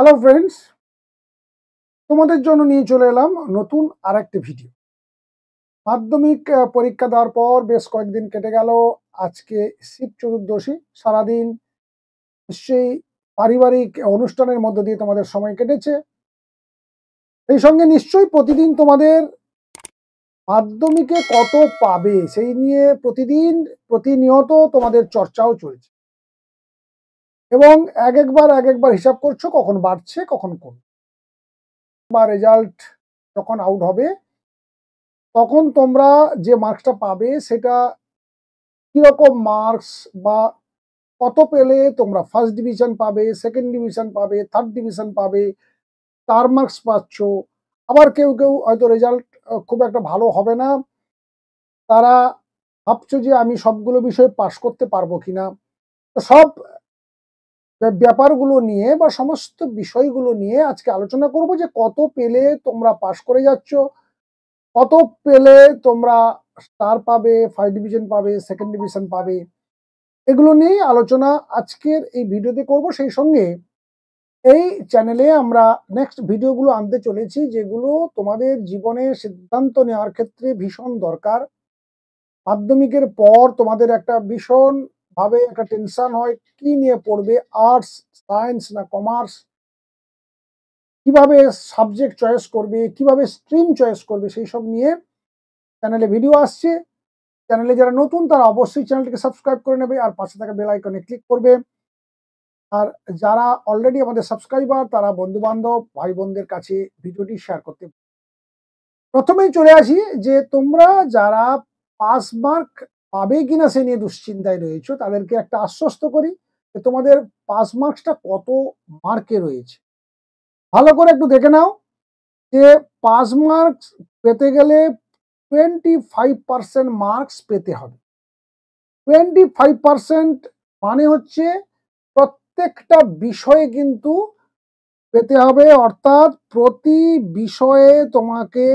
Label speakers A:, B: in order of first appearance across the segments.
A: Hello friends, তোমাদের জন্য নিয়ে চলে এলাম নতুন আরেকটি ভিডিও। মাধ্যমিক পরীক্ষা দেওয়ার পর বেশ কয়েকদিন কেটে গেল। আজকে শিব চতুর্দশী। সারাদিন নিশ্চয়ই পারিবারিক অনুষ্ঠানের মধ্য দিয়ে তোমাদের সময় কেটেছে। এই সঙ্গে নিশ্চয়ই প্রতিদিন তোমাদের মাধ্যমিকে কত পাবে সেই নিয়ে প্রতিনিয়ত তোমাদের চর্চাও চলছে, এবং এক একবার হিসাব করছো কখন বাড়ছে কখন কমছে, বা রেজাল্ট যখন আউট হবে তখন তোমরা যে মার্কসটা পাবে সেটা কিরকম মার্কস, বা কত পেলে তোমরা ফার্স্ট ডিভিশন পাবে, সেকেন্ড ডিভিশন পাবে, থার্ড ডিভিশন পাবে, স্টার মার্কস পাচ্ছ। আবার কেউ কেউ হয়তো রেজাল্ট খুব একটা ভালো হবে না, তারা ভাবছো যে আমি সবগুলো বিষয় পাশ করতে পারবো কিনা। তো সব ব্যাপারগুলো নিয়ে বা সমস্ত বিষয়গুলো নিয়ে আজকে আলোচনা করব, যে কত পেলে তোমরা পাশ করে যাচ্ছ, কত পেলে তোমরা স্টার পাবে, ফার্স্ট ডিভিশন পাবে, সেকেন্ড ডিভিশন পাবে। এগুলো নিয়েই আলোচনা আজকের এই ভিডিওতে করব। সেই সঙ্গে এই চ্যানেলে আমরা নেক্সট ভিডিওগুলো আনতে চলেছি, যেগুলো তোমাদের জীবনে সিদ্ধান্ত নেওয়ার ক্ষেত্রে ভীষণ দরকার। মাধ্যমিকের পর তোমাদের একটা ভীষণ ভাবে একটা টেনশন হয়, কি নিয়ে পড়বে, আর্টস, সায়েন্স না কমার্স, কিভাবে সাবজেক্ট চয়েস করবে, কিভাবে স্ট্রিম চয়েস করবে, সেই সব নিয়ে চ্যানেলে ভিডিও আসছে। চ্যানেলে যারা নতুন তারা অবশ্যই চ্যানেলটিকে সাবস্ক্রাইব করে নেবে আর পাশে থাকা বেল আইকনে ক্লিক করবে। আর যারা অলরেডি আমাদের সাবস্ক্রাইবার তারা বন্ধু বান্ধব ভাই বোনদের কাছে ভিডিওটি শেয়ার করতে। প্রথমেই চলে আসি যে তোমরা যারা পাস মার্ক পাবে কিনা সে নিয়ে দুশ্চিন্তায় রয়েছে, তাদেরকে একটা আশ্বস্ত করি যে তোমাদের পাস মার্কসটা কত মার্কে রয়েছে। ভালো করে একটু দেখে নাও যে পাস মার্কস পেতে গেলে 25% মার্কস পেতে হবে। 25% মানে হচ্ছে প্রত্যেকটা বিষয়ে কিন্তু পেতে হবে, অর্থাৎ প্রতি বিষয়ে তোমাকে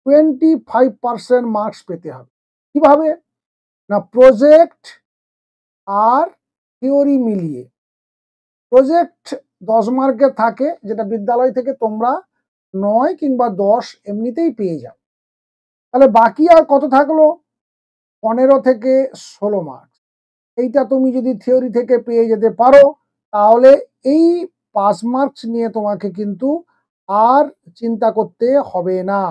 A: 25% মার্কস পেতে হবে। কিভাবে না, প্রজেক্ট আর থিওরি মিলিয়ে। প্রজেক্ট 10 মার্কের থাকে, যেটা বিদ্যালয় থেকে তোমরা 9 কিংবা 10 এমনিতেই পেয়ে যাও। তাহলে বাকি আর কত থাকলো? 15 থেকে 16 মার্ক। এইটা তুমি যদি থিওরি থেকে পেয়ে যেতে পারো তাহলে এই পাস মার্কস নিয়ে তোমাকে কিন্তু আর চিন্তা করতে হবে না।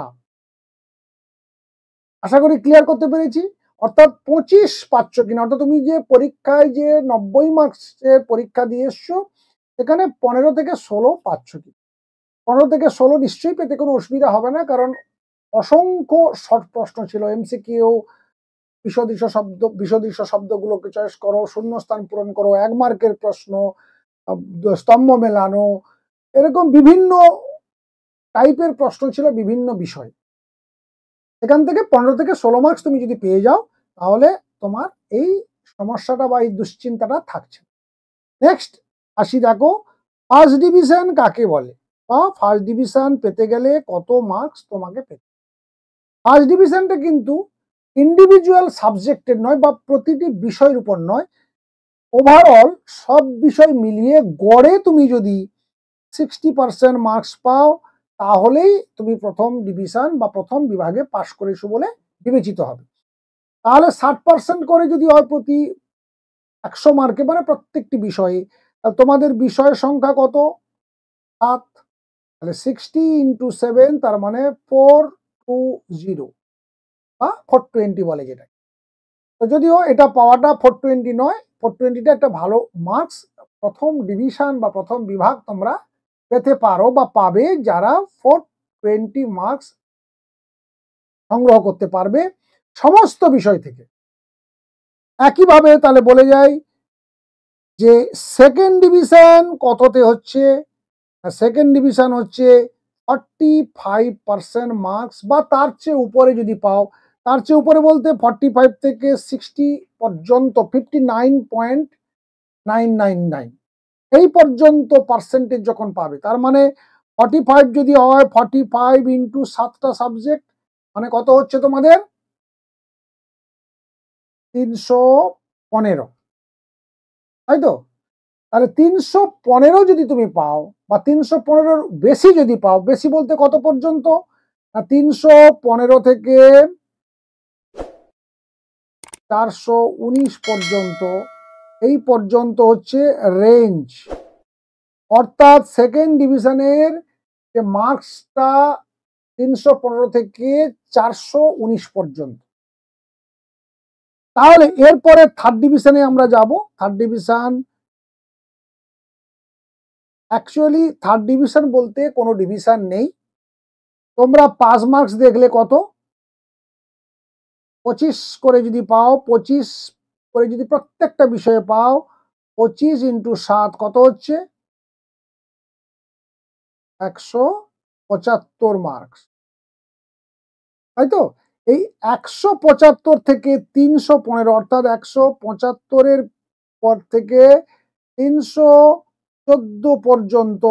A: আশা করি ক্লিয়ার করতে পেরেছি। অর্থাৎ 25 পাচ্ছ কিনা, অর্থাৎ তুমি যে পরীক্ষায় যে 90 মার্কসের পরীক্ষা দিয়ে এসছো সেখানে 15 থেকে 16 পাচ্ছ কি। 15 থেকে 16 নিশ্চয়ই পেতে কোনো অসুবিধা হবে না, কারণ অসংখ্য শর্ট প্রশ্ন ছিল, এমসিকিউ, বিশদৃশ শব্দগুলোকে চয়েস করো, শূন্যস্থান পূরণ করো, 1 মার্কের প্রশ্ন, স্তম্ভ মেলানো, এরকম বিভিন্ন টাইপের প্রশ্ন ছিল বিভিন্ন বিষয়। এখান থেকে 15 থেকে 16 মার্কস তুমি যদি পেয়ে যাও তাহলে তোমার এই সমস্যাটা বা এই দুশ্চিন্তাটা থাকছে। নেক্সট আসি, দেখো ফার্স্ট ডিভিশন কাকে বলে, বা ফার্স্ট ডিভিশন পেতে গেলে কত মার্কস তোমাকে পেতে। ফার্স্ট ডিভিশনটা কিন্তু ইন্ডিভিজুয়াল সাবজেক্টের নয় বা প্রতিটি বিষয়ের উপর নয়, ওভারঅল সব বিষয় মিলিয়ে গড়ে তুমি যদি 60% মার্কস পাও তাহলেই তুমি প্রথম ডিভিশন বা প্রথম বিভাগে পাশ করেছো বলে বিবেচিত হবে। তাহলে 60% করে যদি হয় প্রতি 100 মার্কে, মানে প্রত্যেকটি বিষয়ে, তোমাদের বিষয়ের সংখ্যা কত? 7। তাহলে 60 ইন্টু 7, তার মানে 420 বা 420 বলে যেটা। তো যদিও এটা পাওয়াটা 420 নয়, 420টা একটা ভালো মার্কস। প্রথম ডিভিশন বা প্রথম বিভাগ তোমরা পেতে পারো বা পাবে যারা 420 মার্কস সংগ্রহ করতে পারবে সমস্ত বিষয় থেকে। একইভাবে তাহলে বলে যায় যে সেকেন্ড ডিভিশন কততে হচ্ছে। সেকেন্ড ডিভিশন হচ্ছে 45% মার্কস বা তার চেয়ে উপরে যদি পাও, তার চেয়ে উপরে বলতে 45 থেকে 60 পর্যন্ত, 59.999 এই পর্যন্ত পার্সেন্টেজ যখন পাবে, তার মানে 45 যদি হয়, 45 ইন্টু 7টা সাবজেক্ট, মানে কত হচ্ছে তোমাদের? 315, তাই তো? তাহলে 315 যদি তুমি পাও বা 315 বেশি যদি পাও, বেশি বলতে কত পর্যন্ত, 315 থেকে 419 পর্যন্ত, এই পর্যন্ত হচ্ছে রেঞ্জ। অর্থাৎ সেকেন্ড ডিভিশনের যে মার্কসটা 315 থেকে 419 পর্যন্ত। তাহলে এরপরে থার্ড ডিভিশনে আমরা যাব। Third division, actually third division বলতে কোনো ডিভিশন নেই। তোমরা পাস মার্কস দেখলে কত, 25 করে যদি পাও, 25 করে যদি প্রত্যেকটা বিষয়ে পাও, 25 × 7 কত হচ্ছে, 175 মার্কস, তাই তো? এই 175 থেকে 315 অর্থাৎ 175-এর পর থেকে 314 পর্যন্ত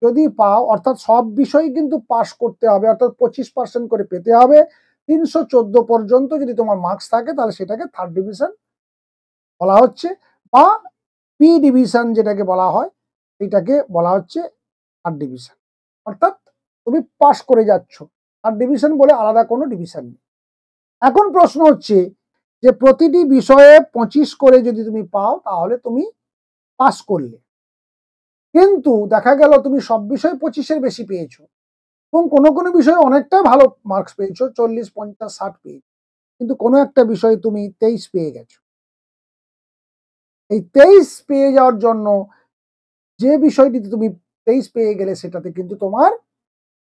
A: যদি পাও, অর্থাৎ সব বিষয় কিন্তু পাস করতে হবে, অর্থাৎ 25% করে পেতে হবে। 314 পর্যন্ত যদি তোমার মার্কস থাকে তাহলে সেটাকে থার্ড ডিভিশন বলা হচ্ছে, বা পি ডিভিশন যেটাকে বলা হয় এটাকে বলা হচ্ছে থার্ড ডিভিশন। অর্থাৎ তুমি পাস করে যাচ্ছ, থার্ড ডিভিশন বলে আলাদা কোনো ডিভিশন নেই। এখন প্রশ্ন হচ্ছে যে প্রতিটি বিষয়ে 25 করে যদি তুমি পাও তাহলে তুমি পাস করলে, কিন্তু দেখা গেল তুমি সব বিষয়ে 25-এর বেশি পেয়েছো এবং কোনো কোনো বিষয়ে অনেকটা ভালো মার্কস পেয়েছো, 40, 50, 60 পেয়েছো, কিন্তু কোনো একটা বিষয়ে তুমি 23 পেয়ে গেছো। এই 23 পেয়ে যাওয়ার জন্য যে বিষয়টিতে তুমি 23 পেয়ে গেলে সেটাতে কিন্তু তোমার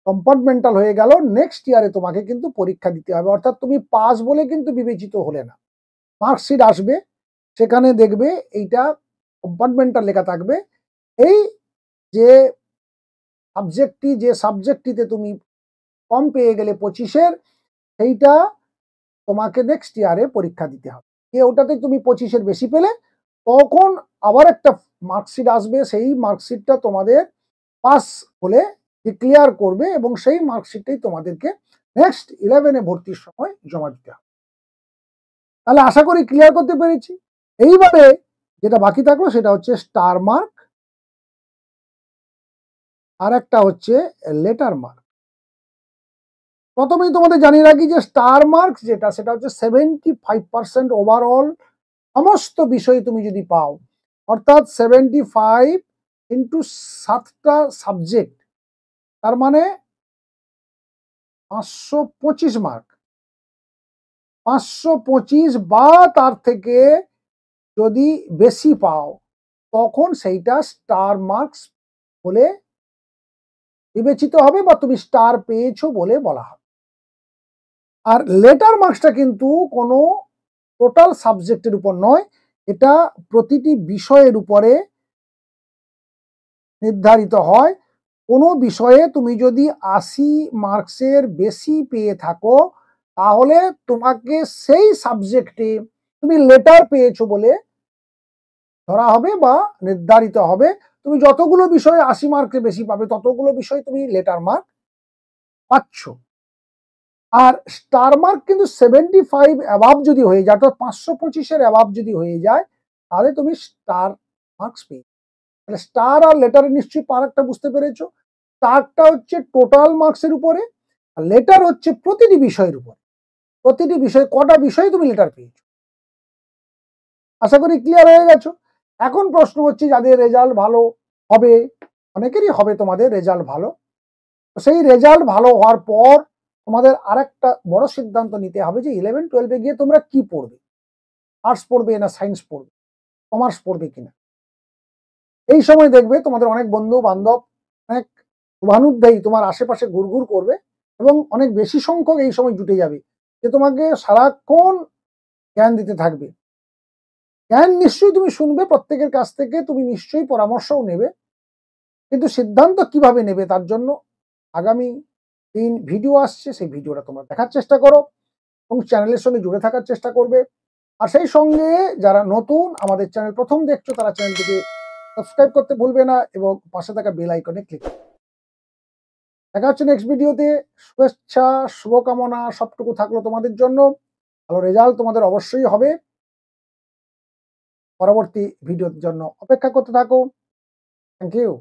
A: কম্পার্টমেন্টাল হয়ে গেল, নেক্সট ইয়ারে তোমাকে কিন্তু পরীক্ষা দিতে হবে। অর্থাৎ তুমি পাস বলে কিন্তু বিবেচিত হলে না। মার্কশিট আসবে, সেখানে দেখবে এইটা কম্পার্টমেন্টাল লেখা থাকবে, এই যে সাবজেক্টটিতে তুমি কম পেয়ে গেলে 25-এর, সেইটা তোমাকে নেক্সট ইয়ারে পরীক্ষা দিতে হবে। ওটাতে তুমি 25-এর বেশি পেলে তখন আবার একটা মার্কশিট আসবে, সেই মার্কশিটটা তোমাদের পাস বলে ডিক্লেয়ার করবে এবং সেই মার্কশিটটাই তোমাদেরকে নেক্সট 11-এ ভর্তির সময় জমা দিতে হবে। তাহলে আশা করি ক্লিয়ার করতে পেরেছি। এইবারে যেটা বাকি থাকলো সেটা হচ্ছে স্টার মার্ক, আর একটা হচ্ছে লেটার মার্ক। প্রথমেই তোমাদের জানিয়ে রাখি যে স্টার মার্কস যেটা, সেটা হচ্ছে 75% ওভারঅল সমস্ত বিষয় তুমি যদি পাও, অর্থাৎ 75 ইন্টু 7টা সাবজেক্ট, তার মানে 525 মার্ক। 525 বা তার থেকে যদি বেশি পাও তখন সেইটা স্টার মার্কস বলে বিবেচিত হবে বা তুমি স্টার পেয়েছো বলে বলা হবে। আর লেটার মার্কসটা কিন্তু কোনো টোটাল সাবজেক্টের উপর নয়, এটা প্রতিটি বিষয়ের উপরে নির্ধারিত হয়। কোনো বিষয়ে তুমি যদি 80 মার্কসের বেশি পেয়ে থাকো তাহলে তোমাকে সেই সাবজেক্টে তুমি লেটার পেয়েছো বলে ধরা হবে বা নির্ধারিত হবে। তুমি যতগুলো বিষয়ে 80 মার্কের বেশি পাবে ততগুলো বিষয় তুমি লেটার মার্ক পাচ্ছ। আর স্টার মার্ক কিন্তু 75 অ্যাবাভ যদি হয়ে যায়, অর্থাৎ 525-এর অ্যাবাভ যদি হয়ে যায় তাহলে তুমি স্টার মার্কস পেয়ে। তাহলে স্টার আর লেটারে নিশ্চয়ই পার্কটা বুঝতে পেরেছো। স্টারটা হচ্ছে টোটাল মার্কসের উপরে, আর লেটার হচ্ছে প্রতিটি বিষয়ের উপরে। প্রতিটি বিষয়ে কটা বিষয়ে তুমি লেটার পেয়েছো। আশা করি ক্লিয়ার হয়ে গেছো। এখন প্রশ্ন হচ্ছে যাদের রেজাল্ট ভালো হবে, অনেকেরই হবে তোমাদের রেজাল্ট ভালো, সেই রেজাল্ট ভালো হওয়ার পর তোমাদের আরেকটা বড় সিদ্ধান্ত নিতে হবে যে 11-12-এ গিয়ে তোমরা কি পড়বে, আর্টস পড়বে না সায়েন্স পড়বে, কমার্স পড়বে কিনা। এই সময় দেখবে তোমাদের অনেক বন্ধু বান্ধব, অনেক শুভানুধ্যায়ী তোমার আশেপাশে ঘুরঘুর করবে এবং অনেক বেশি সংখ্যক এই সময় জুটে যাবে যে তোমাকে সারাক্ষণ জ্ঞান দিতে থাকবে। জ্ঞান নিশ্চয়ই তুমি শুনবে প্রত্যেকের কাছ থেকে, তুমি নিশ্চয়ই পরামর্শও নেবে, কিন্তু সিদ্ধান্ত কিভাবে নেবে তার জন্য আগামী দিন ভিডিও আসছে, সেই ভিডিওটা তোমরা দেখার চেষ্টা করো এবং চ্যানেলের সঙ্গে জুড়ে থাকার চেষ্টা করবে। আর সেই সঙ্গে যারা নতুন আমাদের চ্যানেল প্রথম দেখছো তারা চ্যানেলটিকে সাবস্ক্রাইব করতে ভুলবে না এবং পাশে থাকা বেল আইকনে ক্লিক করবে। দেখা হচ্ছে নেক্সট ভিডিওতে। শুভেচ্ছা, শুভকামনা সবটুকু থাকলো তোমাদের জন্য। ভালো রেজাল্ট তোমাদের অবশ্যই হবে। পরবর্তী ভিডিওর জন্য অপেক্ষা করতে থাকো। Thank you.